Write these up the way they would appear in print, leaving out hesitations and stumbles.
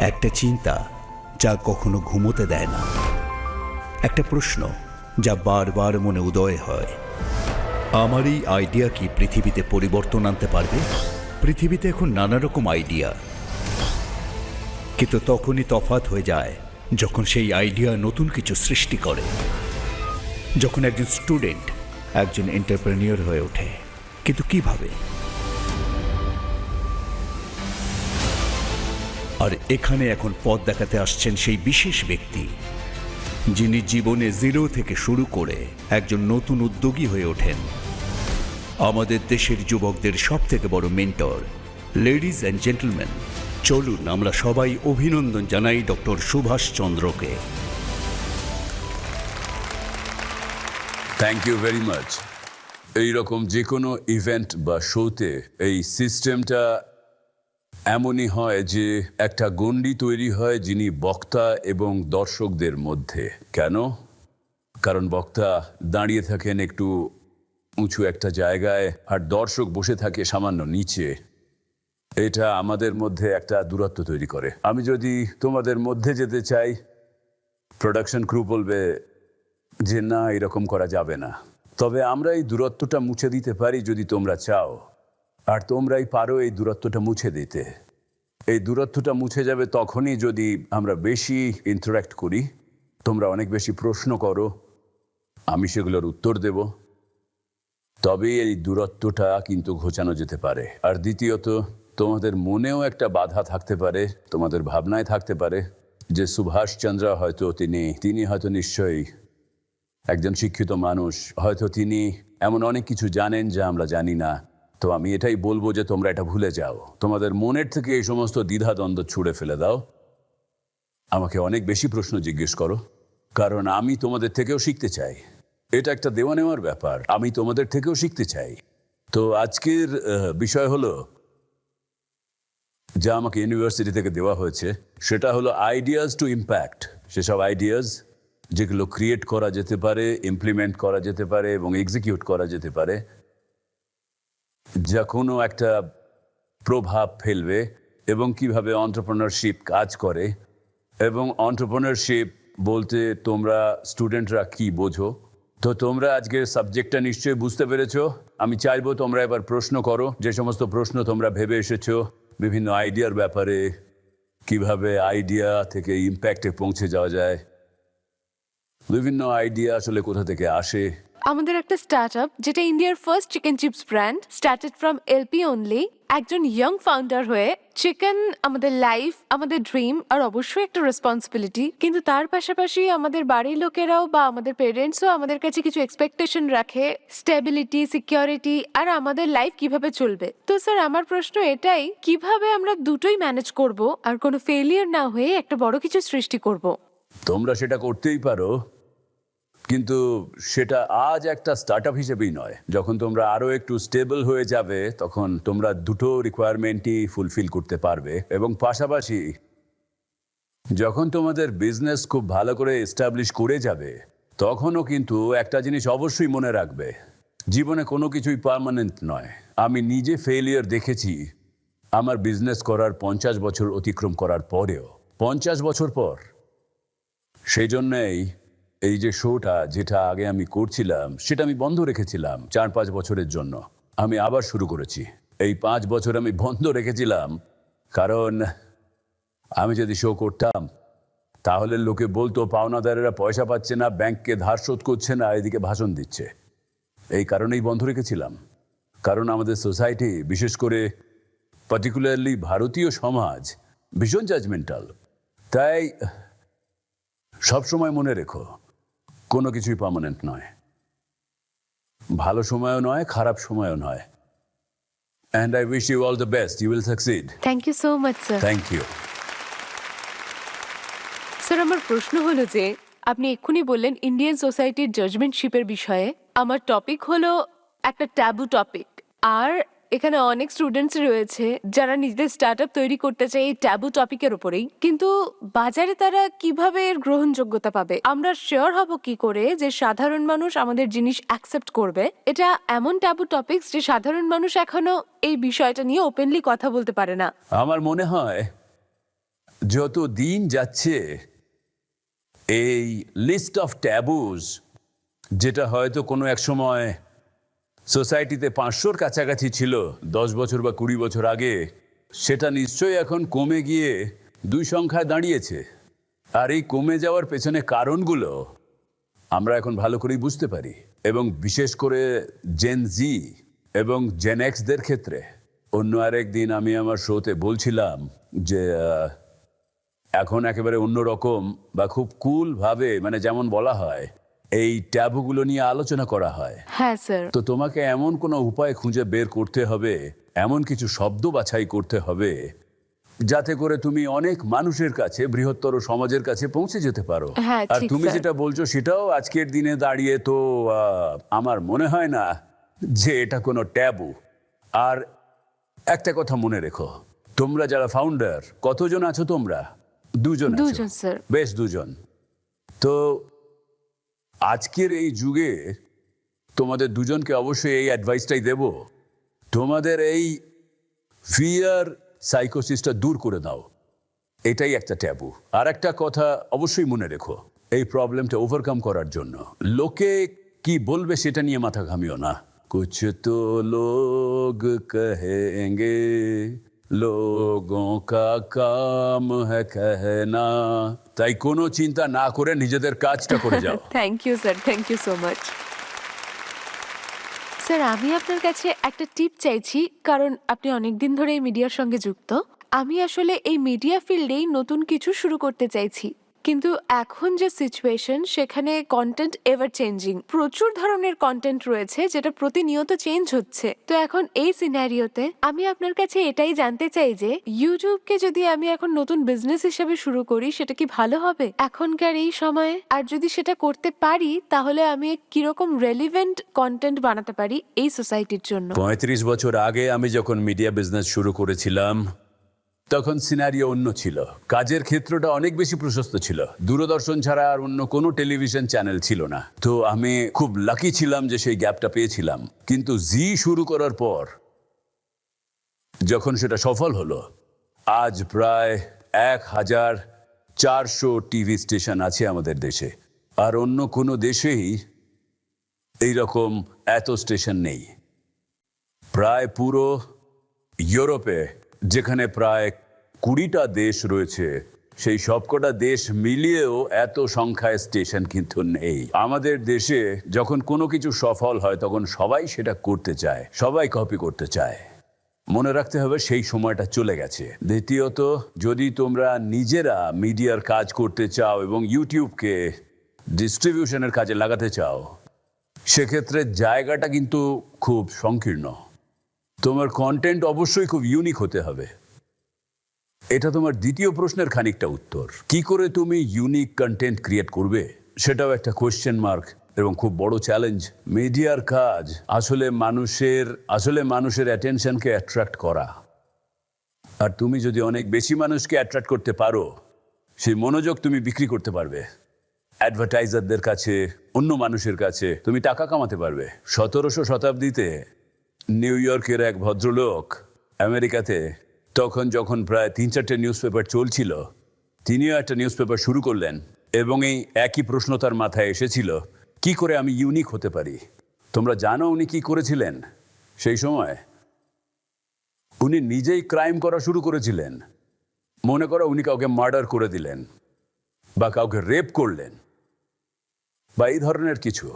একটা চিন্তা যা কখনো ঘুমোতে দেয় না, একটা প্রশ্ন যা বারবার মনে উদয় হয়। আমার এই আইডিয়া কি পৃথিবীতে পরিবর্তন আনতে পারবে? পৃথিবীতে এখন নানা রকম আইডিয়া, কিন্তু তখনই তফাৎ হয়ে যায় যখন সেই আইডিয়া নতুন কিছু সৃষ্টি করে, যখন একজন স্টুডেন্ট একজন এন্টারপ্রেনিয়র হয়ে ওঠে। কিন্তু কিভাবে? আর এখানে এখন পথ দেখাতে আসছেন সেই বিশেষ ব্যক্তি, যিনি জীবনে জিরো থেকে শুরু করে একজন নতুন উদ্যোগী হয়ে ওঠেন। আমাদের দেশের যুবকদের সব থেকে বড় মেন্টর। লেডিজ অ্যান্ড জেন্টলম্যান, চলুন আমরা সবাই অভিনন্দন জানাই ডক্টর সুভাষ চন্দ্রকে। Thank you very much. এইরকম যে কোনো ইভেন্ট বা শোতে এই সিস্টেমটা এমনই হয় যে একটা গণ্ডি তৈরি হয় যিনি বক্তা এবং দর্শকদের মধ্যে। কেন? কারণ বক্তা দাঁড়িয়ে থাকেন একটু উঁচু একটা জায়গায় আর দর্শক বসে থাকে সামান্য নিচে। এটা আমাদের মধ্যে একটা দূরত্ব তৈরি করে। আমি যদি তোমাদের মধ্যে যেতে চাই, প্রোডাকশন ক্রু বলবে যে না, এরকম করা যাবে না। তবে আমরা এই দূরত্বটা মুছে দিতে পারি যদি তোমরা চাও, আর তোমরাই পারো এই দূরত্বটা মুছে দিতে। এই দূরত্বটা মুছে যাবে তখনই যদি আমরা বেশি ইন্টারাক্ট করি, তোমরা অনেক বেশি প্রশ্ন করো, আমি সেগুলোর উত্তর দেব, তবে এই দূরত্বটা কিন্তু ঘোচানো যেতে পারে। আর দ্বিতীয়ত, তোমাদের মনেও একটা বাধা থাকতে পারে, তোমাদের ভাবনায় থাকতে পারে যে সুভাষচন্দ্র হয়তো তিনি হয়তো নিশ্চয়ই একজন শিক্ষিত মানুষ, হয়তো তিনি এমন অনেক কিছু জানেন যা আমরা জানি না। তো আমি এটাই বলবো যে তোমরা এটা ভুলে যাও, তোমাদের মনের থেকে এই সমস্ত দ্বিধাদ্বন্দ্ব ছুঁড়ে ফেলে দাও। আমাকে অনেক বেশি প্রশ্ন জিজ্ঞেস করো, কারণ আমি তোমাদের থেকেও শিখতে চাই। এটা একটা দেওয়া নেওয়ার ব্যাপার, আমি তোমাদের থেকেও শিখতে চাই। তো আজকের বিষয় হলো, যা আমাকে ইউনিভার্সিটি থেকে দেওয়া হয়েছে, সেটা হলো আইডিয়াজ টু ইম্প্যাক্ট। সেসব আইডিয়াজ যেগুলো ক্রিয়েট করা যেতে পারে, ইমপ্লিমেন্ট করা যেতে পারে এবং এক্সিকিউট করা যেতে পারে, যা কোনো একটা প্রভাব ফেলবে, এবং কিভাবে এন্টারপ্রেনারশিপ কাজ করে। এবং এন্টারপ্রেনারশিপ বলতে তোমরা স্টুডেন্টরা কি বোঝো। তো তোমরা আজকের সাবজেক্টটা নিশ্চয়ই বুঝতে পেরেছো। আমি চাইবো তোমরা এবার প্রশ্ন করো, যে সমস্ত প্রশ্ন তোমরা ভেবে এসেছো বিভিন্ন আইডিয়ার ব্যাপারে, কিভাবে আইডিয়া থেকে ইম্প্যাক্টে পৌঁছে যাওয়া যায়, বিভিন্ন আইডিয়া আসলে কোথা থেকে আসে। আমাদের একটা স্টার্টআপ, যেটা ইন্ডিয়ার first chicken chips brand, started from LP only. একজন ইয়ং ফাউন্ডার হয়ে চিকেন আমাদের লাইফ, আমাদের ড্রিম, আর অবশ্যই একটা রেসপন্সিবিলিটি। কিন্তু তার পাশাপাশি আমাদের বাড়ির লোকেরাও বা আমাদের পেরেন্টসও আমাদের কাছে কিছু এক্সপেকটেশন রাখে, স্টেবিলিটি, সিকিউরিটি, আর আমাদের লাইফ কিভাবে চলবে। তো স্যার, আমার প্রশ্ন এটাই, কিভাবে আমরা দুটোই ম্যানেজ করব আর কোনো ফেলিয়ার না হয়ে একটা বড় কিছু সৃষ্টি করব। তোমরা সেটা করতেই পারো, কিন্তু সেটা আজ একটা স্টার্টআপ হিসেবেই নয়। যখন তোমরা আরো একটু স্টেবল হয়ে যাবে, তখন তোমরা দুটো রিকোয়ারমেন্টই ফুলফিল করতে পারবে। এবং পাশাপাশি যখন তোমাদের বিজনেস খুব ভালো করে এস্টাবলিশ করে যাবে, তখনও কিন্তু একটা জিনিস অবশ্যই মনে রাখবে, জীবনে কোনো কিছুই পার্মানেন্ট নয়। আমি নিজে ফেলিয়ার দেখেছি আমার বিজনেস করার 50 বছর অতিক্রম করার পরেও। 50 বছর পর। সেই জন্যই এই যে শোটা, যেটা আগে আমি করছিলাম, সেটা আমি বন্ধ রেখেছিলাম 4-5 বছরের জন্য। আমি আবার শুরু করেছি। এই 5 বছর আমি বন্ধ রেখেছিলাম কারণ আমি যদি শো করতাম, তাহলে লোকে বলতো পাওনাদারেরা পয়সা পাচ্ছে না, ব্যাংককে ধার শোধ করছে না, এদিকে ভাষণ দিচ্ছে। এই কারণেই বন্ধ রেখেছিলাম। কারণ আমাদের সোসাইটি, বিশেষ করে পার্টিকুলারলি ভারতীয় সমাজ, ভীষণ জাজমেন্টাল। তাই সবসময় মনে রেখো, কোনো কিছুই পার্মানেন্ট নয়। ভালো সময়ও নয়, খারাপ সময়ও নয়। And I wish you all the best. You will succeed. Thank you so much sir. Thank you. Sir, আমার প্রশ্ন হলো যে, আপনি এক্ষুনি বললেন ইন্ডিয়ান সোসাইটির জাজমেন্টশিপের বিষয়ে। আমার টপিক হলো একটা ট্যাবু টপিক, আর এখানে অনেক স্টুডেন্টস রয়েছে যারা নিজেদের স্টার্টআপ তৈরি করতে চায় এই ট্যাবু টপিকের উপরেই। কিন্তু বাজারে তারা কিভাবে এর গ্রহণযোগ্যতা পাবে? আমরা শিওর হব কি করে যে সাধারণ মানুষ আমাদের জিনিস অ্যাকসেপ্ট করবে? এটা এমন ট্যাবু টপিকস যে সাধারণ মানুষ এখনো এই বিষয়টা নিয়ে ওপেনলি কথা বলতে পারে না। আমার মনে হয় যত দিন যাচ্ছে এই লিস্ট অফ ট্যাবুজ, যেটা হয়তো কোনো এক সময় সোসাইটিতে 500-র কাছাকাছি ছিল 10 বছর বা 20 বছর আগে, সেটা নিশ্চয়ই এখন কমে গিয়ে 2 সংখ্যায় দাঁড়িয়েছে। আর এই কমে যাওয়ার পেছনে কারণগুলো আমরা এখন ভালো করেই বুঝতে পারি, এবং বিশেষ করে জেন জি এবং জেন এক্সদের ক্ষেত্রে। অন্য আরেক দিন আমি আমার শোতে বলছিলাম যে এখন একেবারে অন্যরকম বা খুব কুল ভাবে, মানে যেমন বলা হয়, এই ট্যাবুগুলো নিয়ে আলোচনা করা হয়। হ্যাঁ স্যার। তো তোমাকে এমন কোনো উপায় খুঁজে বের করতে হবে, এমন কিছু শব্দ বাছাই করতে হবে যাতে করে তুমি অনেক মানুষের কাছে, বৃহত্তর সমাজের কাছে পৌঁছে যেতে পারো। হ্যাঁ, আর ঠিক, তুমি স্যার। যেটা বলছো সেটাও আজকের দিনে দাঁড়িয়ে তো আমার মনে হয় না যে এটা কোনো ট্যাবু। আর একটা কথা মনে রেখো, তোমরা যারা ফাউন্ডার, কতজন আছো তোমরা? 2 জন আছো। 2 জন স্যার। বেশ, 2 জন। তো আজকের এই যুগে তোমাদের 2 জনকে অবশ্যই এই অ্যাডভাইসটাই দেব, তোমাদের এই ফিয়ার সাইকোসিসটা দূর করে দাও। এটাই একটা ট্যাবু। আর একটা কথা অবশ্যই মনে রেখো, এই প্রবলেমটা ওভারকাম করার জন্য লোকে কি বলবে সেটা নিয়ে মাথা ঘামিও না। কুছ তো লোগ কহেঙ্গে, লোগোं का काम है कहना। তাই কোনো চিন্তা না করে নিজেদের কাজটা করে যাও। Thank you sir, thank you so much. Sir, আমি আপনার কাছে একটা টিপ চাইছি, কারণ আপনি অনেকদিন ধরে এই মিডিয়ার সঙ্গে যুক্ত। আমি আসলে এই মিডিয়া ফিল্ডেই নতুন কিছু শুরু করতে চাইছি, কিন্তু এখন যে সিচুয়েশন, সেখানে কন্টেন্ট এভার চেঞ্জিং, প্রচুর ধরনের কন্টেন্ট রয়েছে যেটা প্রতিনিয়ত চেঞ্জ হচ্ছে। তো এখন এই সিনারিওতে আমি আপনার কাছে এটাই জানতে চাই যে ইউটিউবকে যদি আমি এখন নতুন বিজনেস হিসেবে শুরু করি, সেটা কি ভালো হবে এখনকার এই সময়ে? আর যদি সেটা করতে পারি, তাহলে আমি কিরকম রেলিভেন্ট কন্টেন্ট বানাতে পারি এই সোসাইটির জন্য? 35 বছর আগে আমি যখন মিডিয়া বিজনেস শুরু করেছিলাম, তখন সিনারিও অন্য ছিল। কাজের ক্ষেত্রটা অনেক বেশি প্রশস্ত ছিল। দূরদর্শন ছাড়া আর অন্য কোনো টেলিভিশন চ্যানেল ছিল না। তো আমি খুব লাকি ছিলাম যে সেই গ্যাপটা পেয়েছিলাম। কিন্তু জি শুরু করার পর যখন সেটা সফল হলো, আজ প্রায় 1400 টিভি স্টেশন আছে আমাদের দেশে। আর অন্য কোনো দেশেই এইরকম এত স্টেশন নেই। প্রায় পুরো ইউরোপে, যেখানে প্রায় 20টা দেশ রয়েছে, সেই সবকটা দেশ মিলিয়েও এত সংখ্যায় স্টেশন কিন্তু নেই। আমাদের দেশে যখন কোনো কিছু সফল হয়, তখন সবাই সেটা করতে চায়, সবাই কপি করতে চায়। মনে রাখতে হবে সেই সময়টা চলে গেছে। দ্বিতীয়ত, যদি তোমরা নিজেরা মিডিয়ার কাজ করতে চাও এবং ইউটিউবকে ডিস্ট্রিবিউশনের কাজে লাগাতে চাও, সেক্ষেত্রে জায়গাটা কিন্তু খুব সংকীর্ণ। তোমার কন্টেন্ট অবশ্যই খুব ইউনিক হতে হবে। এটা তোমার দ্বিতীয় প্রশ্নের খানিকটা উত্তর। কি করে তুমি ইউনিক কন্টেন্ট ক্রিয়েট করবে, সেটাও একটা কোয়েশ্চেন মার্ক এবং খুব বড় চ্যালেঞ্জ। মিডিয়ার কাজ আসলে মানুষের অ্যাটেনশনকে অ্যাট্রাক্ট করা। আর তুমি যদি অনেক বেশি মানুষকে অ্যাট্রাক্ট করতে পারো, সেই মনোযোগ তুমি বিক্রি করতে পারবে অ্যাডভার্টাইজারদের কাছে, অন্য মানুষের কাছে। তুমি টাকা কামাতে পারবে। 1700 শতাব্দীতে নিউ ইয়র্কের এক ভদ্রলোক আমেরিকাতে, তখন যখন প্রায় 3-4টে নিউজ পেপার চলছিল, তিনিও একটা নিউজ পেপার শুরু করলেন। এবং এই একই প্রশ্ন তার মাথায় এসেছিল, কি করে আমি ইউনিক হতে পারি। তোমরা জানো উনি কি করেছিলেন সেই সময়? উনি নিজেই ক্রাইম করা শুরু করেছিলেন। মনে করো উনি কাউকে মার্ডার করে দিলেন বা কাউকে রেপ করলেন বা এই ধরনের কিছু।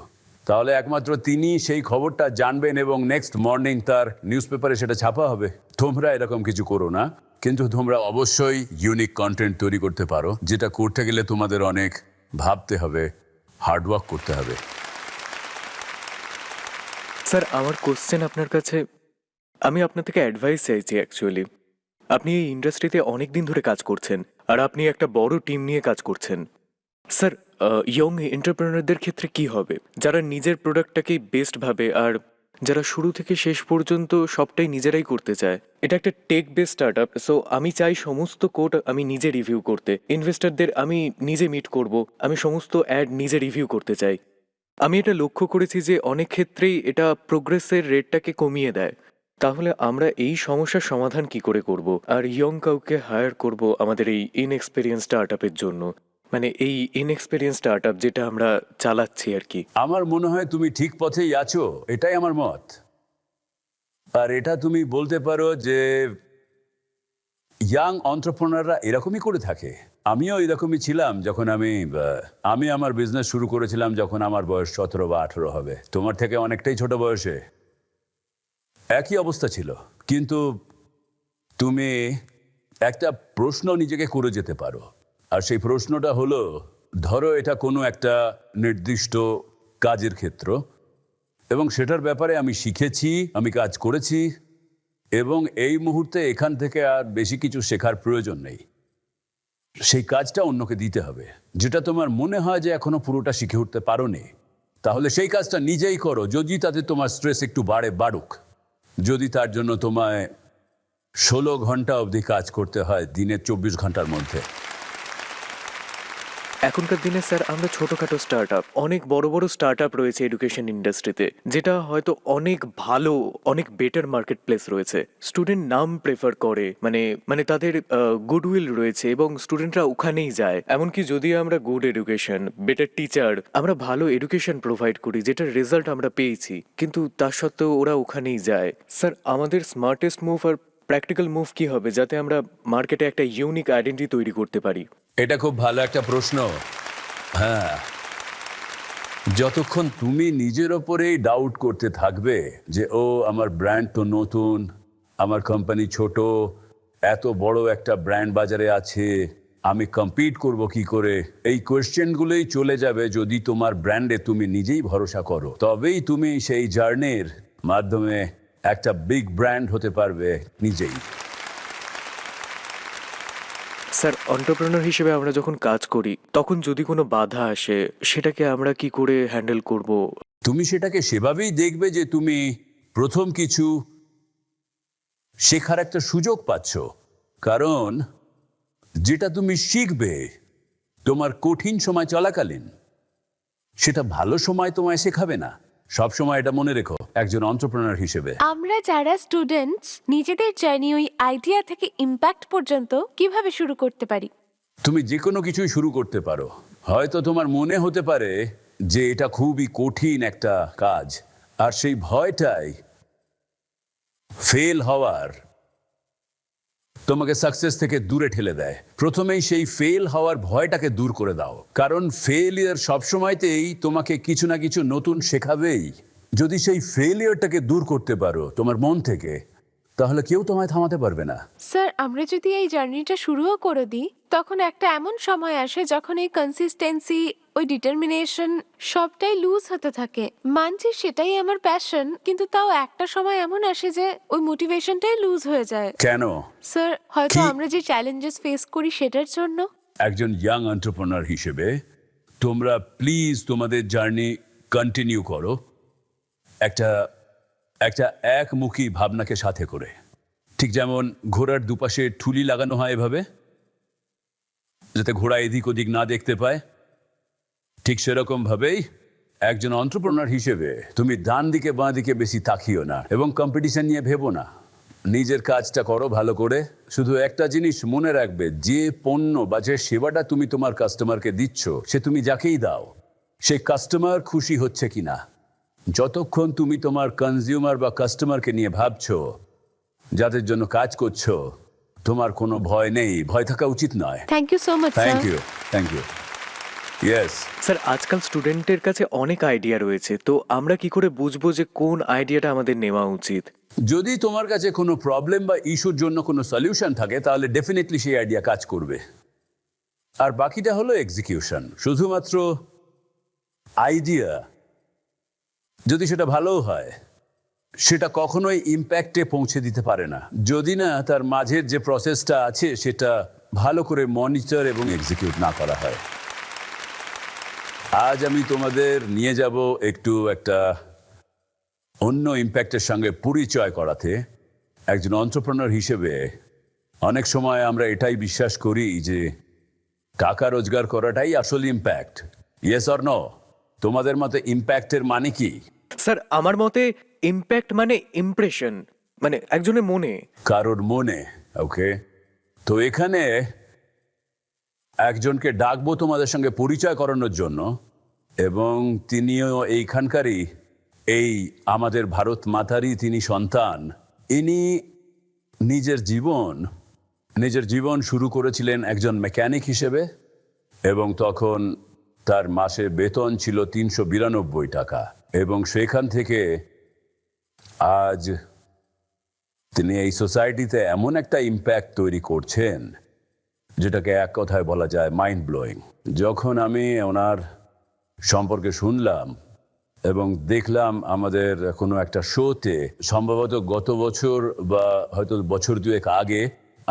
তাহলে একমাত্র তিনি সেই খবরটা জানবেন এবং নেক্সট মর্নিং তার নিউজ পেপারে সেটা ছাপা হবে। তোমরা এরকম কিছু করো না, কিন্তু তোমরা অবশ্যই ইউনিক কন্টেন্ট তৈরি করতে পারো, যেটা করতে গেলে তোমাদের অনেক ভাবতে হবে, হার্ডওয়ার্ক করতে হবে। স্যার, আমার কোশ্চেন আপনার কাছে, আমি আপনার থেকে অ্যাডভাইস চাইছি অ্যাকচুয়ালি। আপনি এই ইন্ডাস্ট্রিতে অনেক দিন ধরে কাজ করছেন, আর আপনি একটা বড় টিম নিয়ে কাজ করছেন। স্যার, ইয়ং এন্টারপ্রেনারদের ক্ষেত্রে কি হবে, যারা নিজের প্রোডাক্টটাকেই বেস্ট ভাবে আর যারা শুরু থেকে শেষ পর্যন্ত সবটাই নিজেরাই করতে চায়? এটা একটা tech based start up, so আমি চাই সমস্ত কোড আমি নিজে রিভিউ করতে, ইনভেস্টরদের আমি নিজে মিট করব, আমি সমস্ত অ্যাড নিজে রিভিউ করতে চাই। আমি এটা লক্ষ্য করেছি যে অনেক ক্ষেত্রেই এটা প্রোগ্রেসের রেটটাকে কমিয়ে দেয়। তাহলে আমরা এই সমস্যার সমাধান কি করে করব আর ইয়ং কাউকে হায়ার করব আমাদের এই ইনএক্সপেরিয়েন্স স্টার্টআপের জন্য, মানে এই ইনএক্সপেরিয়েন্স স্টার্টআপ যেটা আমরা চালাচ্ছি আর কি। আমার মনে হয় তুমি ঠিক পথেই আছো, এটাই আমার মত। আর এটা তুমি বলতে পারো যে ইয়াং অন্টারপ্রেনাররা এরকমই করে থাকে। আমিও এরকমই ছিলাম যখন আমি আমার বিজনেস শুরু করেছিলাম যখন আমার বয়স 17 বা 18 হবে। তোমার থেকে অনেকটাই ছোট বয়সে একই অবস্থা ছিল। কিন্তু তুমি একটা প্রশ্ন নিজেকে করে যেতে পারো, আর সেই প্রশ্নটা হলো, ধরো এটা কোনো একটা নির্দিষ্ট কাজের ক্ষেত্র এবং সেটার ব্যাপারে আমি শিখেছি, আমি কাজ করেছি এবং এই মুহূর্তে এখান থেকে আর বেশি কিছু শেখার প্রয়োজন নেই। সেই কাজটা অন্যকে দিতে হবে। যেটা তোমার মনে হয় যে এখনো পুরোটা শিখে উঠতে পারোনি, তাহলে সেই কাজটা নিজেই করো, যদি তাতে তোমার স্ট্রেস একটু বাড়ুক। যদি তার জন্য তোমায় 16 ঘন্টা অবধি কাজ করতে হয় দিনের 24 ঘন্টার মধ্যে। এখনকার দিনে স্যার আমরা ছোটখাটো স্টার্টআপ, অনেক বড় বড় স্টার্টআপ রয়েছে এডুকেশন ইন্ডাস্ট্রিতে, যেটা হয়তো অনেক ভালো, অনেক বেটার মার্কেট প্লেস রয়েছে। স্টুডেন্ট নাম প্রেফার করে, মানে তাদের গুডউইল রয়েছে এবং স্টুডেন্টরা ওখানেই যায়। এমনকি যদি আমরা গুড এডুকেশন, বেটার টিচার, আমরা ভালো এডুকেশন প্রোভাইড করি যেটার রেজাল্ট আমরা পেয়েছি, কিন্তু তা সত্ত্বেও ওরা ওখানেই যায়। স্যার আমাদের স্মার্টেস্ট মুভ আর প্র্যাকটিক্যাল মুভ কি হবে যাতে আমরা মার্কেটে একটা ইউনিক আইডেন্টিটি তৈরি করতে পারি? এটা খুব ভালো একটা প্রশ্ন। হ্যাঁ, যতক্ষণ তুমি নিজের ওপরেই ডাউট করতে থাকবে যে আমার ব্র্যান্ড তো নতুন, আমার কোম্পানি ছোট, এত বড় একটা ব্র্যান্ড বাজারে আছে, আমি কম্পিট করব কি করে, এই কোয়েশ্চেনগুলোই চলে যাবে। যদি তোমার ব্র্যান্ডে তুমি নিজেই ভরসা করো, তবেই তুমি সেই জার্নির মাধ্যমে একটা বিগ ব্র্যান্ড হতে পারবে নিজেই। স্যার এন্টারপ্রেনার হিসেবে আমরা যখন কাজ করি তখন যদি কোনো বাধা আসে সেটাকে আমরা কি করে হ্যান্ডেল করব? তুমি সেটাকে সেভাবেই দেখবে যে তুমি প্রথম কিছু শেখার একটা সুযোগ পাচ্ছ। কারণ যেটা তুমি শিখবে তোমার কঠিন সময় চলাকালীন, সেটা ভালো সময় তোমায় শেখাবে না। সব সময় এটা মনে রেখো একজন এন্টারপ্রেনার হিসেবে। আমরা যারা স্টুডেন্টস নিজেদের জার্নি ওই আইডিয়া থেকে ইম্প্যাক্ট পর্যন্ত কিভাবে শুরু করতে পারি? তুমি যে কোনো কিছুই শুরু করতে পারো। হয়তো তোমার মনে হতে পারে যে এটা খুবই কঠিন একটা কাজ, আর সেই ভয়টাই ফেল হওয়ার তোমাকে সাকসেস থেকে দূরে ঠেলে দেয়। প্রথমেই সেই ফেল হওয়ার ভয়টাকে দূর করে দাও, কারণ ফেলিয়ার সবসময়তেই তোমাকে কিছু না কিছু নতুন শেখাবেই। যদি সেই ফেলিয়ারটাকে দূর করতে পারো তোমার মন থেকে, তাহলে কেউ তোমায় থামাতে পারবে না। স্যার আমরা যদি এই জার্নিটা শুরুও করে দিই, তখন একটা এমন সময় আসে যখন এই কনসিস্টেন্সি, ওই ডিটারমিনেশন সবটাই লুজ হতে থাকে। মানছি সেটাই আমার প্যাশন, কিন্তু তাও একটা সময় এমন আসে যে ওই মোটিভেশনটাই লুজ হয়ে যায়। কেন? স্যার হয়তো কি? আমরা যে চ্যালেঞ্জেস ফেস করি সেটার জন্য। একজন ইয়াং এন্টারপ্রেনার হিসেবে তোমরা প্লিজ তোমাদের জার্নি কন্টিনিউ করো একটা একমুখী ভাবনাকে সাথে করে। ঠিক যেমন ঘোড়ার দুপাশে ঠুলি লাগানো হয় এভাবে, যাতে ঘোড়া এদিক ওদিক না দেখতে পায়, ঠিক সেরকম ভাবেই একজন এন্টারপ্রেনার হিসেবে তুমি ডান দিকে বাঁ দিকে বেশি তাকিও না এবং কম্পিটিশন নিয়ে ভেবো না। নিজের কাজটা করো ভালো করে। শুধু একটা জিনিস মনে রাখবে, যে পণ্য বা যে সেবাটা তুমি তোমার কাস্টমারকে দিচ্ছ, সে তুমি যাকেই দাও, সেই কাস্টমার খুশি হচ্ছে কিনা। যতক্ষণ তুমি তোমার কনজিউমার বা কাস্টমারকে নিয়ে ভাবছো, যাদের জন্য কাজ করছো, তোমার কোনো ভয় নেই, ভয় থাকা উচিত নয়। Thank you so much thank sir. You, thank you. Yes, sir আজকাল স্টুডেন্টের কাছে অনেক আইডিয়া রয়েছে, তো আমরা কি করে বুঝবো যে কোন আইডিয়াটা আমাদের নেওয়া উচিত? যদি তোমার কাছে কোনো প্রবলেম বা ইস্যুর জন্য কোনো সলিউশন থাকে, তাহলে ডেফিনেটলি সেই আইডিয়া কাজ করবে। আর বাকিটা হলো এক্সিকিউশন। শুধুমাত্র আইডিয়া যদি সেটা ভালো হয়, সেটা কখনোই ইম্প্যাক্টে পৌঁছে দিতে পারে না যদি না তার মাঝের যে প্রসেসটা আছে সেটা ভালো করে মনিটর এবং এক্সিকিউট না করা হয়। আজ আমি তোমাদের নিয়ে যাব একটা অন্য ইম্প্যাক্টের সঙ্গে পরিচয় করাতে। একজন এন্টারপ্রেনার হিসেবে অনেক সময় আমরা এটাই বিশ্বাস করি যে টাকা রোজগার করাটাই আসল ইম্প্যাক্ট। Yes or no? তোমাদের মতে ইম্প্যাক্টের মানে কি? স্যার আমার মতে ইম্প্যাক্ট মানে ইমপ্রেশন, মানে একজনের মনে। কারোর মনে। ওকে, তো এখানে একজনকে ডাকবো তোমাদের সঙ্গে পরিচয় করানোর জন্য, এবং তিনিও এইখানকারই, এই আমাদের ভারত মাতারই তিনি সন্তান। ইনি নিজের জীবন শুরু করেছিলেন একজন মেকানিক হিসেবে, এবং তখন তার মাসে বেতন ছিল 392 টাকা, এবং সেখান থেকে আজ তিনি এই সোসাইটিতে এমন একটা ইম্প্যাক্ট তৈরি করছেন যেটাকে এক কথায় বলা যায় মাইন্ড ব্লোয়িং। যখন আমি ওনার সম্পর্কে শুনলাম এবং দেখলাম আমাদের কোনো একটা শোতে, সম্ভবত গত বছর বা হয়তো বছর দুয়েক আগে,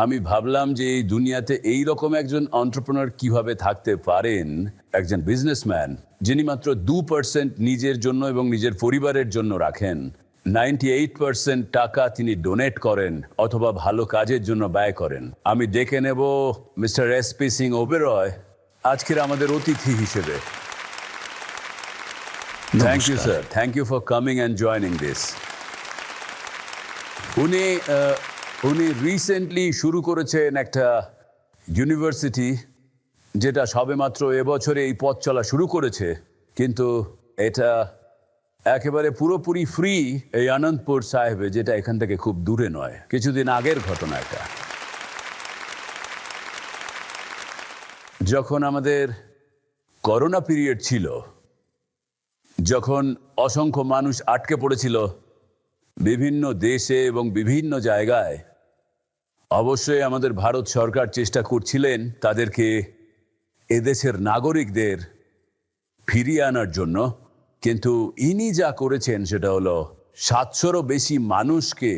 আমি ভাবলাম যে এই দুনিয়াতে এই রকম একজন এন্টারপ্রেনার কিভাবে থাকতে পারেন, একজন বিজনেসম্যান যিনি মাত্র 2% নিজের জন্য এবং নিজের পরিবারের জন্য রাখেন, 98% টাকা তিনি ডোনেট করেন অথবা ভালো কাজের জন্য ব্যয় করেন। আমি ডেকে নেব মিস্টার SP সিং ওবেরয় আজকের আমাদের অতিথি হিসেবে। Thank you sir, thank you for coming and joining this. উনি রিসেন্টলি শুরু করেছেন একটা ইউনিভার্সিটি, যেটা সবেমাত্র এবছরে এই পথ চলা শুরু করেছে, কিন্তু এটা একেবারে পুরোপুরি ফ্রি এই আনন্দপুর সাহেবে, যেটা এখান থেকে খুব দূরে নয়। কিছুদিন আগের ঘটনা এটা, যখন আমাদের করোনা পিরিয়ড ছিল, যখন অসংখ্য মানুষ আটকে পড়েছিল বিভিন্ন দেশে এবং বিভিন্ন জায়গায়, অবশ্যই আমাদের ভারত সরকার চেষ্টা করছিলেন তাদেরকে, এদেশের নাগরিকদের ফিরিয়ে আনার জন্য। কিন্তু ইনি যা করেছেন সেটা হলো 700-রও বেশি মানুষকে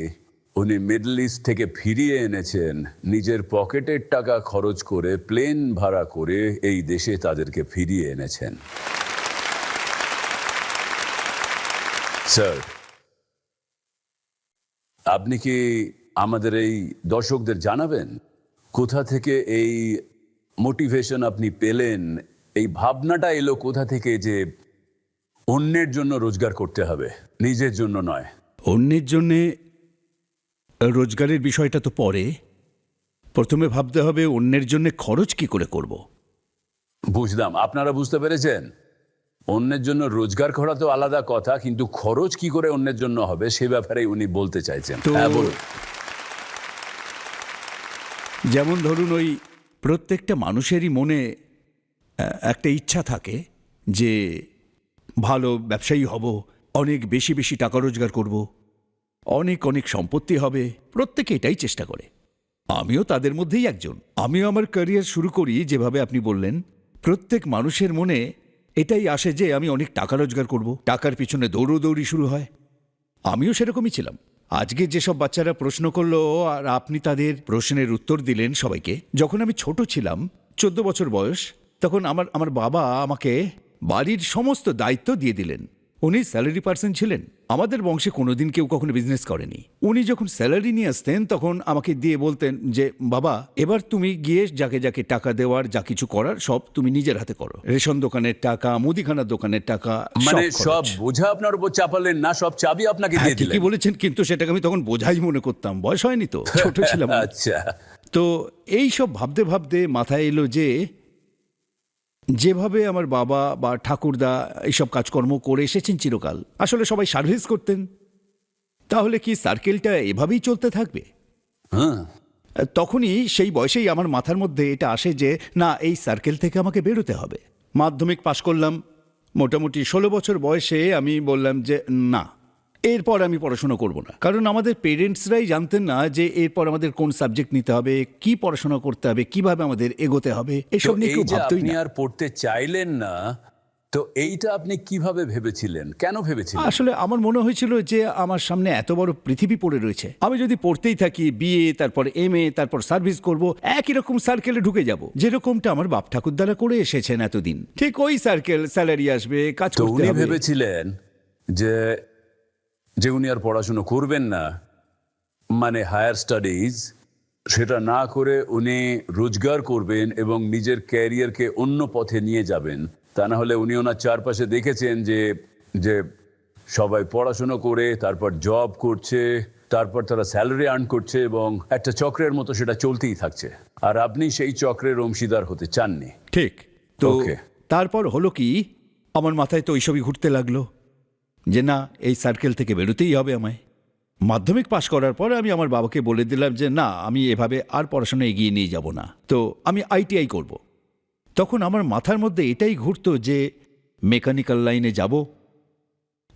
উনি মিডল ইস্ট থেকে ফিরিয়ে এনেছেন, নিজের পকেটের টাকা খরচ করে, প্লেন ভাড়া করে এই দেশে তাদেরকে ফিরিয়ে এনেছেন। স্যার, আপনি কি আমাদের এই দর্শকদের জানাবেন কোথা থেকে এই মোটিভেশন আপনি পেলেন, এই ভাবনাটা এলো কোথা থেকে যে অন্যের জন্য রোজগার করতে হবে, নিজের জন্য নয়? অন্যের জন্যে রোজগারের বিষয়টা তো পরে, প্রথমে ভাবতে হবে অন্যের জন্য খরচ কি করে করব। বুঝলাম, আপনারা বুঝতে পেরেছেন। অন্যের জন্য রোজগার করা তো আলাদা কথা, কিন্তু খরচ কি করে অন্যের জন্য হবে সে ব্যাপারে উনি বলতে চাইছেন। হ্যাঁ, বলুন। যেমন ধরুন, ওই প্রত্যেকটা মানুষেরই মনে একটা ইচ্ছা থাকে যে ভালো ব্যবসায়ী হব, অনেক বেশি বেশি টাকা রোজগার করব, অনেক অনেক সম্পত্তি হবে, প্রত্যেকে এটাই চেষ্টা করে। আমিও তাদের মধ্যেই একজন। আমিও আমার ক্যারিয়ার শুরু করি যেভাবে আপনি বললেন, প্রত্যেক মানুষের মনে এটাই আসে যে আমি অনেক টাকা রোজগার করব, টাকার পিছনে দৌড়োদৌড়ি শুরু হয়। আমিও সেরকমই ছিলাম। আজকে যেসব বাচ্চারা প্রশ্ন করলো আর আপনি তাদের প্রশ্নের উত্তর দিলেন সবাইকে, যখন আমি ছোট ছিলাম, 14 বছর বয়স, তখন আমার বাবা আমাকে বাড়ির সমস্ত দায়িত্ব দিয়ে দিলেন। উনি স্যালারি পার্সন ছিলেন। আমাদের বংশে কোনোদিন কেউ কখনো বিজনেস করেনি। উনি যখন স্যালারি নিয়ে আসতেন তখন আমাকে দিয়ে বলতেন যে বাবা, এবার তুমি গিয়ে যাকে যাকে টাকা দেওয়ার, যা কিছু করার সব তুমি নিজের হাতে করো। রেশন দোকানের টাকা, মুদিখানার দোকানের টাকা, মানে সব বোঝা আপনার উপর চাপালেন না, সব চাবি আপনাকে দিয়ে দিলেন। ঠিকই বলেছেন, কিন্তু সেটাকে আমি তখন বোঝাই মনে করতাম, বয়স হয়নি তো, ছোট ছিলাম। আচ্ছা, তো এই সব ভাবতে ভাবতে মাথায় এলো যে যেভাবে আমার বাবা বা ঠাকুরদা এইসব কাজকর্ম করে এসেছেন চিরকাল, আসলে সবাই সার্ভিস করতেন, তাহলে কি সার্কেলটা এভাবেই চলতে থাকবে? হ্যাঁ, তখনই সেই বয়সেই আমার মাথার মধ্যে এটা আসে যে না, এই সার্কেল থেকে আমাকে বেরোতে হবে। মাধ্যমিক পাশ করলাম, মোটামুটি 16 বছর বয়সে আমি বললাম যে না, এরপর আমি পড়াশোনা করব না। কারণ আমাদের পেরেন্টসরাই জানতেন না যে এরপর আমাদের কোন সাবজেক্ট নিতে হবে, কি পড়াশোনা করতে হবে, কিভাবে আমাদের এগোতে হবে, এসব নিয়ে কেউ ভাবতই আপনি না। আর পড়তে চাইলেন না, তো এইটা আপনি কিভাবে ভেবেছিলেন, কেন ভেবেছিলেন? আসলে আমার মনে হয়েছিল যে আমার সামনে এত বড় পৃথিবী পড়ে রয়েছে, আমি যদি পড়তেই থাকি, বিএ, তারপর MA, তারপর সার্ভিস করব, একই রকম সার্কেলে ঢুকে যাব, যেরকমটা আমার বাপ ঠাকুরদারা করে এসেছেন এতদিন। ঠিক ওই সার্কেল, স্যালারি আসবে, কাজ তো করতে উনি হবে। ভেবেছিলেন যে উনি আর পড়াশোনা করবেন না, মানে হায়ার স্টাডিজ, সেটা না করে উনি রোজগার করবেন এবং নিজের ক্যারিয়ারকে অন্য পথে নিয়ে যাবেন। তা না হলে উনি ওনার চারপাশে দেখেছেন যে সবাই পড়াশুনো করে তারপর জব করছে, তারপর তারা স্যালারি আর্ন করছে এবং একটা চক্রের মতো সেটা চলতেই থাকছে, আর আপনি সেই চক্রের অংশীদার হতে চাননি। ঠিক তো Okay. তারপর হলো কি, আমার মাথায় তো ওইসবই ঘুরতে লাগলো যে না, এই সার্কেল থেকে বেরোতেই হবে আমায়। মাধ্যমিক পাশ করার পর আমি আমার বাবাকে বলে দিলাম যে না, আমি এভাবে আর পড়াশোনা এগিয়ে নিয়ে যাব না, তো আমি আইটিআই করব। তখন আমার মাথার মধ্যে এটাই ঘুরতো যে মেকানিক্যাল লাইনে যাব,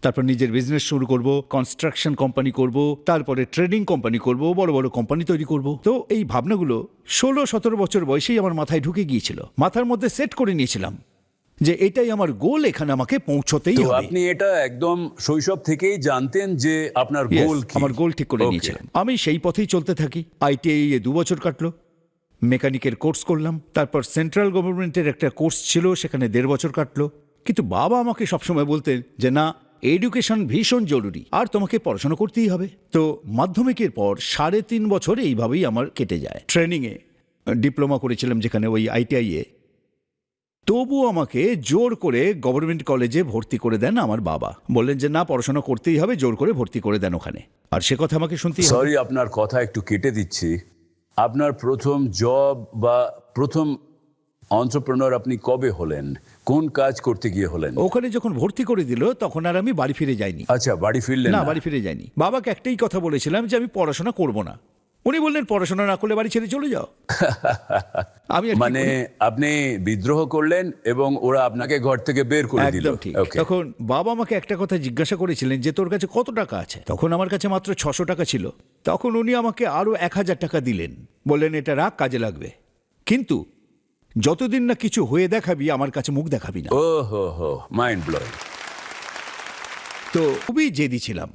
তারপর নিজের বিজনেস শুরু করব, কনস্ট্রাকশন কোম্পানি করব, তারপরে ট্রেডিং কোম্পানি করব, বড় বড় কোম্পানি তৈরি করব। তো এই ভাবনাগুলো 16-17 বছর বয়সেই আমার মাথায় ঢুকে গিয়েছিল। মাথার মধ্যে সেট করে নিয়েছিলাম যে এটাই আমার গোল, এখানে আমাকে পৌঁছতেই তো হবে। আপনি এটা একদম শৈশব থেকেই জানতেন যে আপনার Yes, গোল কি? আমার গোল ঠিক করে Okay. নিয়েছিলাম। আমি সেই পথেই চলতে থাকি। আইটিআই এ 2 বছর কাটলো, মেকানিকের কোর্স করলাম, তারপর সেন্ট্রাল গভর্নমেন্টের একটা কোর্স ছিল, সেখানে 1.5 বছর কাটলো। কিন্তু বাবা আমাকে সবসময় বলতেন যে না, এডুকেশন ভীষণ জরুরি আর তোমাকে পড়াশোনা করতেই হবে। তো মাধ্যমিকের পর 3.5 বছর এইভাবেই আমার কেটে যায়। ট্রেনিংয়ে ডিপ্লোমা করেছিলাম যেখানে ওই আইটিআই এ। তবু আমাকে জোর করে গভর্নমেন্ট কলেজে ভর্তি করে দেন আমার বাবা। বললেন যে না, পড়াশোনা করতেই হবে, জোর করে ভর্তি করে দেন ওখানে। আর সে কথা আমাকে শুনতেই হবে। সরি, আপনার কথা একটু কেটে দিচ্ছি। আপনার প্রথম জব বা প্রথম এন্টারপ্রেনার আপনি কবে হলেন? কোন কাজ করতে গিয়ে হলেন? ওখানে যখন ভর্তি করে দিল তখন আর আমি বাড়ি ফিরে যাইনি। আচ্ছা, বাড়ি ফিরলেন না, না? বাড়ি ফিরে যাইনি। বাবাকে একটাই কথা বলেছিলাম যে আমি পড়াশোনা করব না। উনি বললেন পড়াশোনা না করলে বাড়ি ছেড়ে চলে যাও। আমি আর কি মানে করি? আপনি বিদ্রোহ করলেন এবং ওরা আপনাকে ঘর থেকে বের করে দিল। একদম ঠিক। Okay. তখন বাবা আমাকে একটা কথা জিজ্ঞাসা করেছিলেন যে তোর কাছে কত টাকা আছে। তখন আমার কাছে মাত্র 600 টাকা ছিল। তখন উনি আমাকে আরো 1000 টাকা দিলেন, বললেন এটা রাখ, কাজে লাগবে, কিন্তু যতদিন না কিছু হয়ে দেখাবি আমার কাছে মুখ দেখাবি না। ও হো, মাইন্ড ব্লোয়িং। তো খুবই জেদি ছিলাম।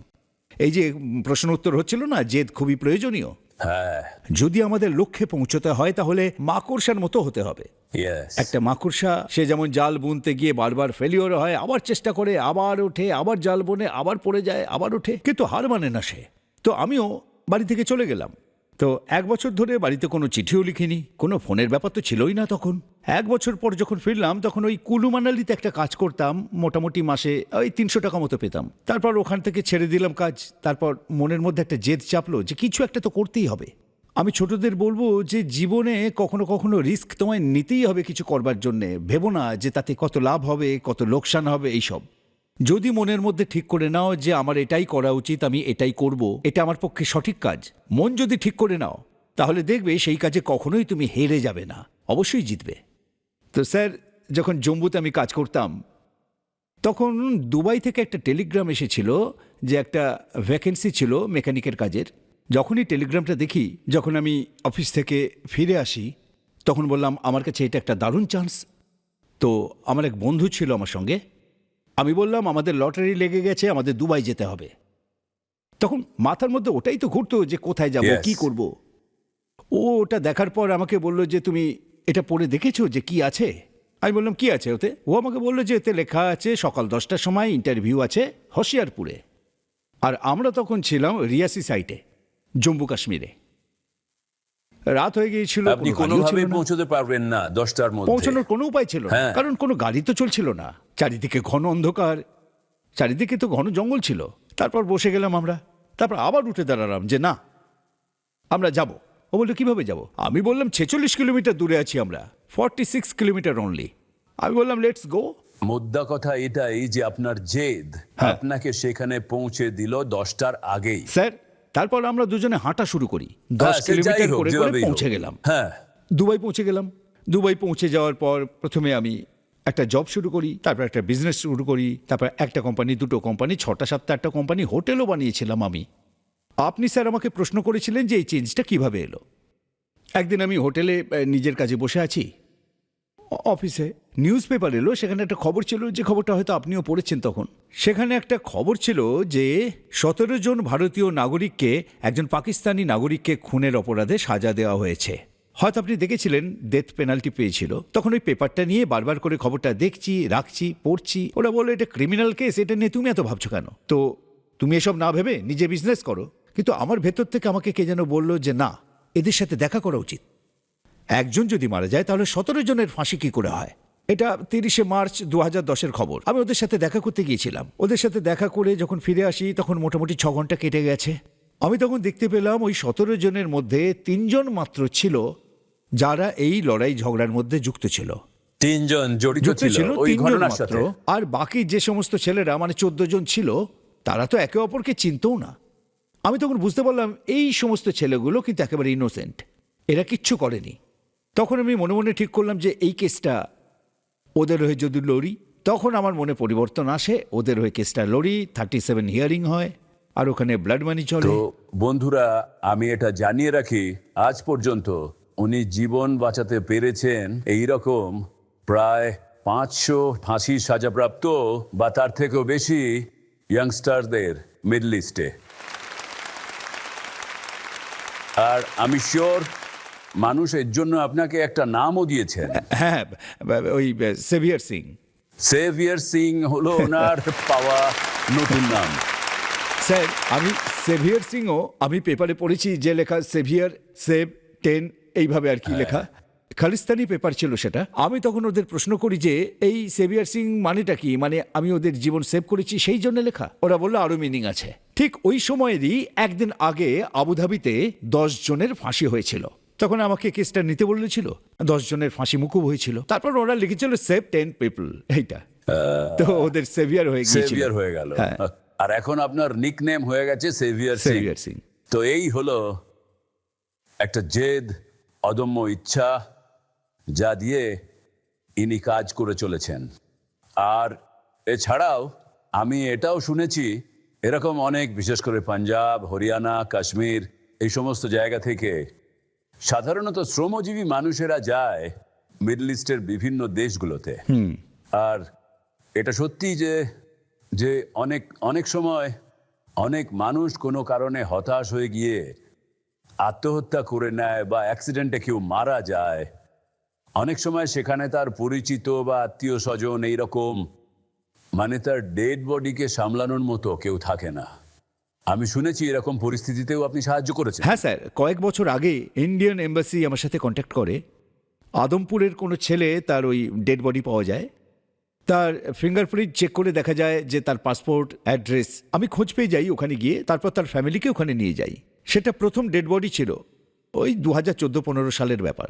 এই যে প্রশ্ন উত্তর হচ্ছিল না, জেদ খুবই প্রয়োজনীয়। হ্যাঁ, যদি আমাদের লক্ষ্যে পৌঁছতে হয় তাহলে মাকড়সার মতো হতে হবে। ইয়েস। একটা মাকড়সা, সে যেমন জাল বুনতে গিয়ে বারবার ফেলিওর হয়, আবার চেষ্টা করে, আবার ওঠে, আবার জাল বোনে, আবার পড়ে যায়, আবার ওঠে, কিন্তু হার মানে না সে। তো আমিও বাড়ি থেকে চলে গেলাম। তো 1 বছর ধরে বাড়িতে কোনো চিঠিও লিখিনি, কোনো ফোনের ব্যাপার তো ছিলই না তখন। 1 বছর পর যখন ফিরলাম তখন ওই কুলু মানালিতে একটা কাজ করতাম, মোটামুটি মাসে ওই 300 টাকা মতো পেতাম। তারপর ওখান থেকে ছেড়ে দিলাম কাজ। তারপর মনের মধ্যে একটা জেদ চাপলো যে কিছু একটা তো করতেই হবে। আমি ছোটদের বলবো যে জীবনে কখনো কখনো রিস্ক তোমায় নিতেই হবে কিছু করবার জন্যে। ভেবো না যে তাতে কত লাভ হবে, কত লোকসান হবে এইসব। যদি মনের মধ্যে ঠিক করে নাও যে আমার এটাই করা উচিত, আমি এটাই করব, এটা আমার পক্ষে সঠিক কাজ, মন যদি ঠিক করে নাও তাহলে দেখবে সেই কাজে কখনোই তুমি হেরে যাবে না, অবশ্যই জিতবে। তো স্যার, যখন জম্মুতে আমি কাজ করতাম তখন দুবাই থেকে একটা টেলিগ্রাম এসেছিল যে একটা ভ্যাকেন্সি ছিল মেকানিকের কাজের। যখনই টেলিগ্রামটা দেখি, যখন আমি অফিস থেকে ফিরে আসি, তখন বললাম আমার কাছে এটা একটা দারুণ চান্স। তো আমার এক বন্ধু ছিল আমার সঙ্গে, আমি বললাম আমাদের লটারি লেগে গেছে, আমাদের দুবাই যেতে হবে। তখন মাথার মধ্যে ওটাই তো ঘুরতো যে কোথায় যাব, Yes. কি করব। ও ওটা দেখার পর আমাকে বলল যে তুমি এটা পড়ে দেখেছো যে কি আছে? আমি বললাম কি আছে ওতে? ও আমাকে বললো যে এতে লেখা আছে সকাল 10টার সময় ইন্টারভিউ আছে হোশিয়ারপুরে। আর আমরা তখন ছিলাম রিয়াসি সাইটে, জম্মু কাশ্মীরে। রাত হয়ে গিয়েছিল, আপনি কোনো গাড়িও ছিল কোনোভাবে না। পৌঁছতে পারবেন না 10টার মধ্যে। পৌঁছানোর কোনো উপায় ছিল না, হ্যাঁ। কারণ কোনো গাড়ি তো চলছিল না, চারিদিকে ঘন অন্ধকার, চারিদিকে তো ঘন জঙ্গল ছিল। তারপর বসে গেলাম আমরা, তারপর আবার উঠে দাঁড়ালাম যে না, আমরা যাব। ও বললো কিভাবে যাব? আমি বললাম 46 কিলোমিটার দূরে আছি আমরা, 46 কিলোমিটার অনলি। আমি বললাম লেটস গো। মোদ্দা কথা এটাই যে আপনার জেদ হ্যাঁ। আপনাকে সেখানে পৌঁছে দিল 10টার আগেই। স্যার, তারপর আমরা দুজনে হাঁটা শুরু করি, 10 হ্যাঁ, সে যাই কিলোমিটার হোক, করে করে যেভাবেই হোক। পৌঁছে গেলাম। হ্যাঁ, দুবাই পৌঁছে গেলাম। দুবাই পৌঁছে যাওয়ার পর প্রথমে আমি একটা জব শুরু করি, তারপর একটা বিজনেস শুরু করি, তারপর একটা কোম্পানি, 2টো কোম্পানি, 6টা 7টা 8টা কোম্পানি, হোটেলও বানিয়েছিলাম আমি। আপনি স্যার আমাকে প্রশ্ন করেছিলেন যে এই চেঞ্জটা কিভাবে এলো। একদিন আমি হোটেলে নিজের কাজে বসে আছি, অফিসে নিউজ পেপার এলো, সেখানে একটা খবর ছিল, যে খবরটা হয়তো আপনিও পড়েছেন তখন। সেখানে একটা খবর ছিল যে 17 জন ভারতীয় নাগরিককে একজন পাকিস্তানি নাগরিককে খুনের অপরাধে সাজা দেওয়া হয়েছে। হয়তো আপনি দেখেছিলেন, ডেথ পেনাল্টি পেয়েছিল। তখন ওই পেপারটা নিয়ে বারবার করে খবরটা দেখছি, রাখছি, পড়ছি। ওরা বললো এটা ক্রিমিনাল কেস, এটা নিয়ে তুমি এত ভাবছো কেন? তো তুমি এসব না ভেবে নিজে বিজনেস করো। কিন্তু আমার ভেতর থেকে আমাকে কে যেন বললো যে না, এদের সাথে দেখা করা উচিত। একজন যদি মারা যায় তাহলে 17 জনের ফাঁসি কি করে হয়? এটা 30শে মার্চ 2010-এর খবর। আমি ওদের সাথে দেখা করতে গিয়েছিলাম। ওদের সাথে দেখা করে যখন ফিরে আসি তখন মোটামুটি 6 ঘন্টা কেটে গেছে। আমি তখন দেখতে পেলাম ওই 17 জনের মধ্যে 3 জন মাত্র ছিল যারা এই লড়াই ঝগড়ার মধ্যে যুক্ত ছিল। 3 জন জড়িত যুক্ত ছিল ছিল ওই 3 জন ঘটনার মাত্র, সাথে। আর বাকি যে সমস্ত ছেলেরা মানে 14 জন ছিল তারা তো একে অপরকে চিনতও না। আমি তখন বুঝতে পারলাম এই সমস্ত ছেলেগুলো কিন্তু একেবারে ইনোসেন্ট, এরা কিচ্ছু করেনি। তখন আমি মনে মনে ঠিক করলাম যে এই কেসটা ওদের হয়ে যদি লড়ি, তখন আমার মনে পরিবর্তন আসে, ওদের হয়ে কেসটা লড়ি, 37 হিয়ারিং হয়, আর ওখানে ব্লাড মানি চলে। তো বন্ধুরা, আমি এটা জানিয়ে রাখি, আজ পর্যন্ত উনি জীবন বাঁচাতে পেরেছেন এইরকম প্রায় 500 ফাঁসির সাজাপ্রাপ্ত বা তার থেকেও বেশি ইয়াংস্টারদের মিডল ইস্টে। আর আমি শিওর মানুষ এর জন্য আপনাকে একটা নামও দিয়েছেন। হ্যাঁ, ওই সেভিয়ার সিং। সেভিয়ার সিং হলো ওনার পাওয়া নতুন নাম। স্যার, আমি সেভিয়ার সিংও আমি পেপারে পড়েছি যে লেখা সেভিয়ার সেভ 10 এইভাবে আর কি লেখা, খালিস্তানি পেপার ছিল সেটা। আমি তখন ওদের প্রশ্ন করি যে এই সেভিয়ার সিং মানেটা কি, মানে আমি ওদের জীবন সেভ করেছি সেই জন্য লেখা। ওরা বললো আরো মিনিং আছে। ঠিক ওই সময়েরই একদিন আগে আবুধাবিতে 10 জনের ফাঁসি হয়েছিল। তখন আমাকে কেসটা নিতে বলেছিল, 10 জনের ফাঁসি মুকুব হয়েছিল। তারপর ওরা লিখেছিল সেভ 10 পিপল, এইটা তো ওদের সেভিয়ার হয়ে গিয়েছিল। সেভিয়ার হয়ে গেল। হ্যাঁ। আর এখন আপনার নিকনেম হয়ে গেছে সেভিয়ার সিং। সেভিয়ার সিং। তো এই হলো একটা জেদ, অদম্য ইচ্ছা, যা দিয়ে ইনি কাজ করে চলেছেন। আর এছাড়াও আমি এটাও শুনেছি এরকম অনেক, বিশেষ করে পাঞ্জাব, হরিয়ানা, কাশ্মীর এই সমস্ত জায়গা থেকে সাধারণত শ্রমজীবী মানুষেরা যায় মিডল ইস্টের বিভিন্ন দেশগুলোতে। আর এটা সত্যি যে যে অনেক অনেক সময় অনেক মানুষ কোনো কারণে হতাশ হয়ে গিয়ে আত্মহত্যা করে নেয় বা অ্যাক্সিডেন্টে কেউ মারা যায়। অনেক সময় সেখানে তার পরিচিত বা আত্মীয় স্বজন এইরকম, মানে তার ডেড বডিকে সামলানোর মতো কেউ থাকে না। আমি শুনেছি এরকম পরিস্থিতিতেও আপনি সাহায্য করেছেন। হ্যাঁ স্যার, কয়েক বছর আগে ইন্ডিয়ান এম্বাসি আমার সাথে কন্ট্যাক্ট করে। আদমপুরের কোনো ছেলে, তার ওই ডেড বডি পাওয়া যায়, তার ফিঙ্গারপ্রিন্ট চেক করে দেখা যায় যে তার পাসপোর্ট, অ্যাড্রেস। আমি খোঁজ পেয়ে যাই ওখানে গিয়ে, তারপর তার ফ্যামিলিকে ওখানে নিয়ে যাই। সেটা প্রথম ডেড বডি ছিল, ওই 2014-15 সালের ব্যাপার।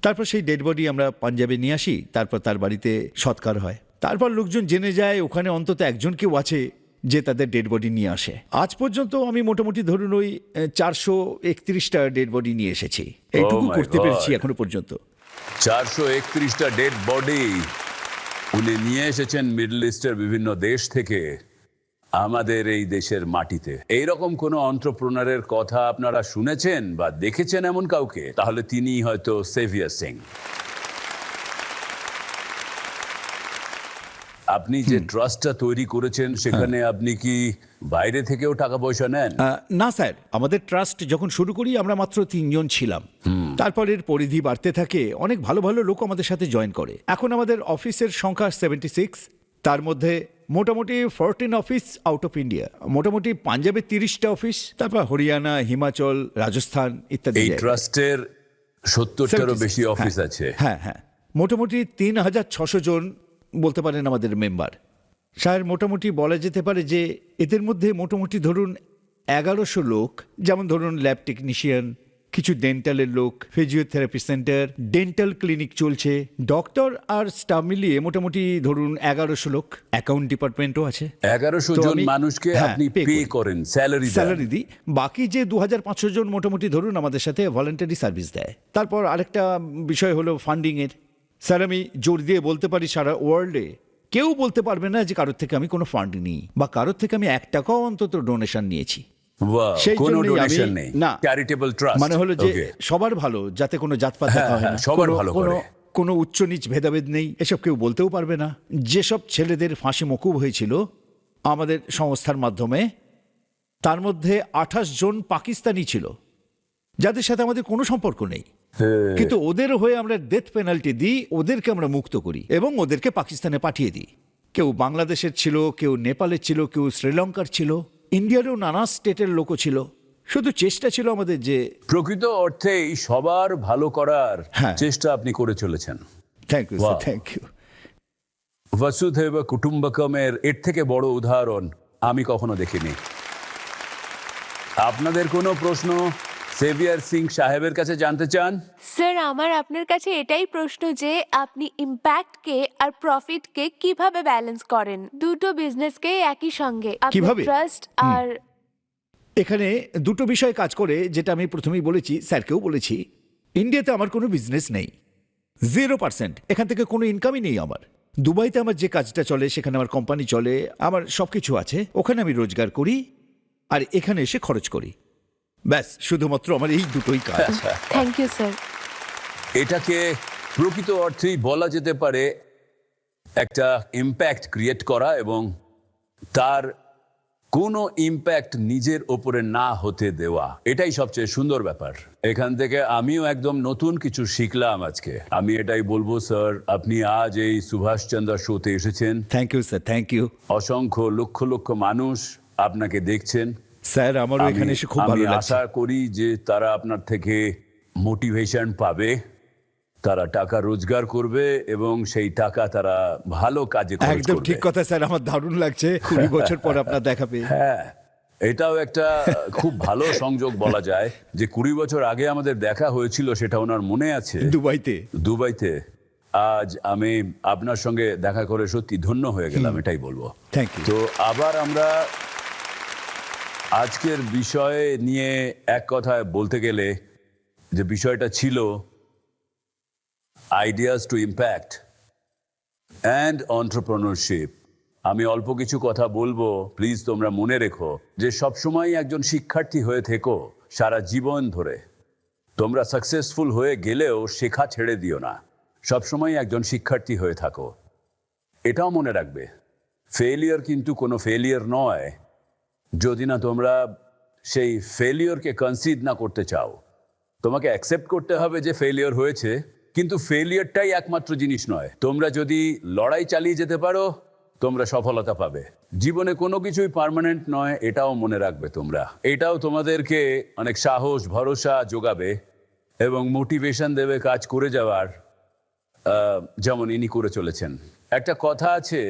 তারপর সেই ডেড বডি আমরা পাঞ্জাবে নিয়ে আসি, তারপর তার বাড়িতে সৎকার হয়। তারপর লোকজন জেনে যায় ওখানে অন্তত একজন কেউ আছে যে তাদের ডেড বডি নিয়ে আসে। আজ পর্যন্ত আমি মোটামুটি ধরুন ওই 431টা ডেড বডি নিয়ে এসেছি। এইটুকু my করতে God! পেরেছি এখনো পর্যন্ত। 431টা ডেড বডি উনি নিয়ে এসেছেন মিডল ইস্টের বিভিন্ন দেশ থেকে আমাদের এই দেশের মাটিতে। এইরকম কোনো অন্ত্রপ্রনারের কথা আপনারা শুনেছেন বা দেখেছেন এমন কাউকে, তাহলে তিনি হয়তো সেভিয়ার সিং। আপনি যে ট্রাস্টটা তৈরি করেছেন সেখানে আপনি কি বাইরে থেকেও টাকা পয়সা নেন? না স্যার, আমাদের ট্রাস্ট যখন শুরু করি আমরা মাত্র 3 জন ছিলাম। তারপর এর পরিধি বাড়তে থাকে, অনেক ভালো ভালো লোক আমাদের সাথে জয়েন করে। এখন আমাদের অফিসের সংখ্যা 76, তার মধ্যে মোটামুটি 14 অফিস আউট অফ ইন্ডিয়া। মোটামুটি পাঞ্জাবে 30টা অফিস, তারপর হরিয়ানা, হিমাচল, রাজস্থান ইত্যাদি। এই জায়গায়। ট্রাস্টের 70টারও বেশি 76, অফিস হ্যাঁ, আছে। হ্যাঁ হ্যাঁ, মোটামুটি 3600 জন বলতে পারেন আমাদের মেম্বার। স্যার, মোটামুটি বলা যেতে পারে যে এদের মধ্যে মোটামুটি ধরুন 1100 লোক, যেমন ধরুন ল্যাব টেকনিশিয়ান, কিছু ডেন্টালের লোক, ফিজিওথেরাপি সেন্টার, ডেন্টাল ক্লিনিক চলছে, ডক্টর আর স্টাফ মিলিয়ে মোটামুটি ধরুন 1100 লোক। অ্যাকাউন্ট ডিপার্টমেন্টও আছে। 1100 তো জন আমি- মানুষকে হ্যাঁ, আপনি pay পে করি। করেন, স্যালারি স্যালারি দিই। বাকি যে 2500 জন মোটামুটি ধরুন আমাদের সাথে ভলান্টারি সার্ভিস দেয়। তারপর আরেকটা বিষয় হলো ফান্ডিং এর। স্যার, আমি জোর দিয়ে বলতে পারি সারা ওয়ার্ল্ডে কেউ বলতে পারবে না যে কারোর থেকে আমি কোনো ফান্ড নিই বা কারোর থেকে আমি 1 টাকাও অন্তত ডোনেশন নিয়েছি। সেই কোনো জন্যই ডোনেশন আমি- নেই, না, চ্যারিটেবল ট্রাস্ট। মানে হলো যে সবার ভালো, যাতে কোনো জাতপাত হ্যাঁ, দেখা হয় না, হ্যাঁ, সবার কোনো- ভালো কোনো- করে। কোনো উচ্চ নিচ ভেদাভেদ নেই, এসব কেউ বলতেও পারবে না। যেসব ছেলেদের ফাঁসি মকুব হয়েছিল আমাদের সংস্থার মাধ্যমে, তার মধ্যে 28 জন পাকিস্তানি ছিল, যাদের সাথে আমাদের কোনো সম্পর্ক নেই। কিন্তু ওদের হয়ে আমরা ডেথ পেনাল্টি দিই, ওদেরকে আমরা মুক্ত করি এবং ওদেরকে পাকিস্তানে পাঠিয়ে দিই। কেউ বাংলাদেশের ছিল, কেউ নেপালের ছিল, কেউ শ্রীলঙ্কার ছিল, ইন্ডিয়ারও নানা স্টেটের লোকও ছিল। শুধু চেষ্টা ছিল আমাদের যে প্রকৃত অর্থেই সবার ভালো করার হ্যাঁ। চেষ্টা আপনি করে চলেছেন। Thank you sir, Wow. Thank you. বসুধৈব কুটুম্বকমের এর থেকে বড় উদাহরণ আমি কখনো দেখিনি। আপনাদের কোনো প্রশ্ন সেভিয়ার সিং সাহেবের কাছে জানতে চান? স্যার আমার আপনার কাছে এটাই প্রশ্ন যে আপনি ইম্প্যাক্টকে আর প্রফিটকে কিভাবে ব্যালেন্স করেন, দুটো বিজনেসকে একই সঙ্গে, কিভাবে? ট্রাস্ট আর এখানে দুটো বিষয় কাজ করে, যেটা আমি প্রথমেই বলেছি, স্যারকেও বলেছি। ইন্ডিয়াতে আমার কোনো বিজনেস নেই, 0%। এখান থেকে কোনো ইনকামই নেই আমার। দুবাইতে আমার যে কাজটা চলে, সেখানে আমার কোম্পানি চলে, আমার সবকিছু আছে, ওখানে আমি রোজগার করি আর এখানে এসে খরচ করি। ব্যাস, শুধুমাত্র আমার এই দুটোই কাজ। Thank you sir. এটাকে প্রকৃত অর্থেই বলা যেতে পারে একটা ইম্প্যাক্ট ক্রিয়েট করা, এবং তার কোনো ইম্প্যাক্ট নিজের ওপরে না হতে দেওয়া, এটাই সবচেয়ে সুন্দর ব্যাপার। এখান থেকে আমিও একদম নতুন কিছু শিখলাম আজকে। আমি এটাই বলবো স্যার, আপনি আজ এই সুভাষচন্দ্র শোতে এসেছেন। Thank you sir, thank you. অসংখ্য লক্ষ লক্ষ মানুষ আপনাকে দেখছেন। স্যার আমারও এখানে এসে খুব ভালো আমি লাগছে। আশা করি যে তারা আপনার থেকে মোটিভেশন পাবে, তারা টাকা রোজগার করবে এবং সেই টাকা তারা ভালো কাজে খরচ একদম করবে। ঠিক কথা স্যার, আমার দারুণ লাগছে 20 বছর পর আপনার দেখা পেয়ে। হ্যাঁ, এটাও একটা খুব ভালো সংযোগ বলা যায় যে 20 বছর আগে আমাদের দেখা হয়েছিল, সেটা ওনার মনে আছে, দুবাইতে। আজ আমি আপনার সঙ্গে দেখা করে সত্যি ধন্য হয়ে গেলাম, এটাই বলবো। Thank you. তো আবার আমরা আজকের বিষয় নিয়ে এক কথায় বলতে গেলে যে বিষয়টা ছিল ideas two impact and entrepreneurship. আমি অল্প কিছু কথা বলবো, প্লিজ তোমরা মনে রেখো যে সবসময় একজন শিক্ষার্থী হয়ে থেকো সারা জীবন ধরে। তোমরা সাকসেসফুল হয়ে গেলেও শেখা ছেড়ে দিও না, সবসময় একজন শিক্ষার্থী হয়ে থাকো। এটাও মনে রাখবে, ফেলিয়ার কিন্তু কোনো ফেলিয়ার নয় যদি না তোমরা সেই ফেলিয়রকে কনসিড না করতে চাও। তোমাকে অ্যাকসেপ্ট করতে হবে যে ফেলিয়র হয়েছে, কিন্তু ফেলিয়রটাই একমাত্র জিনিস নয়। তোমরা যদি লড়াই চালিয়ে যেতে পারো, তোমরা সফলতা পাবে। জীবনে কোনো কিছুই পার্মানেন্ট নয়, এটাও মনে রাখবে তোমরা। এটাও তোমাদেরকে অনেক সাহস, ভরসা যোগাবে এবং মোটিভেশন দেবে কাজ করে যাওয়ার, যেমন ইনি করে চলেছেন। একটা কথা আছে,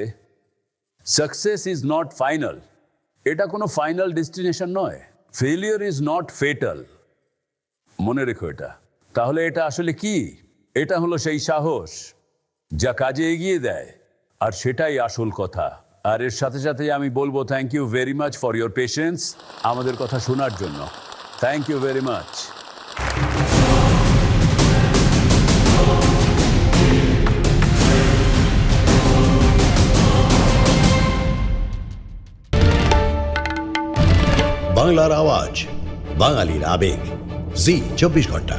সাকসেস ইজ নট ফাইনাল। এটা কোনো ফাইনাল ডেস্টিনেশন নয়। Failure is not fatal. মনে রেখো এটা। তাহলে এটা আসলে কি? এটা হলো সেই সাহস যা কাজে এগিয়ে দেয়, আর সেটাই আসল কথা। আর এর সাথে সাথে আমি বলবো thank you very much for your patience, আমাদের কথা শোনার জন্য। Thank you very much. বাংলার আওয়াজ, বাঙালির আবেগ, জি 24 ঘন্টা।